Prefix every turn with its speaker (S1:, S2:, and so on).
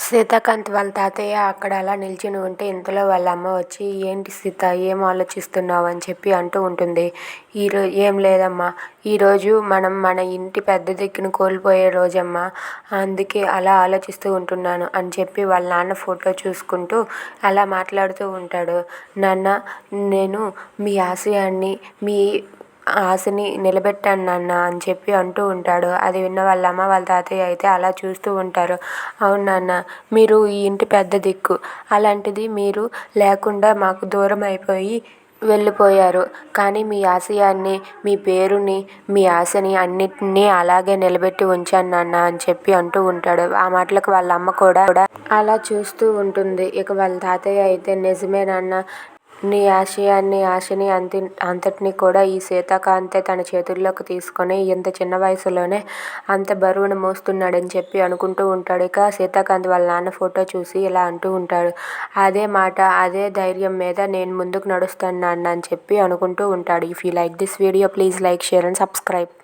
S1: సీతాకాంత్ వాళ్ళ తాతయ్య అక్కడ అలా నిల్చుని ఉంటే ఇంతలో వాళ్ళ అమ్మ వచ్చి, ఏంటి సీత, ఏం ఆలోచిస్తున్నావు అని చెప్పి అంటూ ఉంటుంది. ఏం లేదమ్మా, ఈరోజు మనం మన ఇంటి పెద్ద దిక్కును కోల్పోయే రోజమ్మా, అందుకే అలా ఆలోచిస్తూ ఉంటున్నాను అని చెప్పి వాళ్ళ నాన్న ఫోటో చూసుకుంటూ అలా మాట్లాడుతూ ఉంటాడు. నాన్న, నేను మీ ఆశయాన్ని, మీ ఆశని నిలబెట్టాను నాన్న అని చెప్పి అంటూ ఉంటాడు. అది విన్న వాళ్ళ అమ్మ వాళ్ళ తాతయ్య అయితే అలా చూస్తూ ఉంటారు. అవును నాన్న, మీరు ఈ ఇంటి పెద్ద దిక్కు, అలాంటిది మీరు లేకుండా మాకు దూరం అయిపోయి వెళ్ళిపోయారు. కానీ మీ ఆశయాన్ని, మీ పేరుని, మీ ఆశని అన్నిటినీ అలాగే నిలబెట్టి ఉంచాను నాన్న అని చెప్పి అంటూ ఉంటాడు. ఆ మాటలకు వాళ్ళ అమ్మ కూడా అలా చూస్తూ ఉంటుంది. ఇక వాళ్ళ తాతయ్య అయితే, నిజమే నాన్న, నీ ఆశయాన్ని, ఆశని అంతటినీ కూడా ఈ సీతాకాంతే తన చేతుల్లోకి తీసుకొని ఇంత చిన్న వయసులోనే అంత బరువును మోస్తున్నాడని చెప్పి అనుకుంటూ ఉంటాడు. ఇక సీతాకాంత్ వాళ్ళ నాన్న ఫోటో చూసి ఇలా అంటూ ఉంటాడు. అదే మాట, అదే ధైర్యం మీద నేను ముందుకు నడుస్తాను నాన్న అని చెప్పి అనుకుంటూ ఉంటాడు. If you like this video, please like, share and subscribe.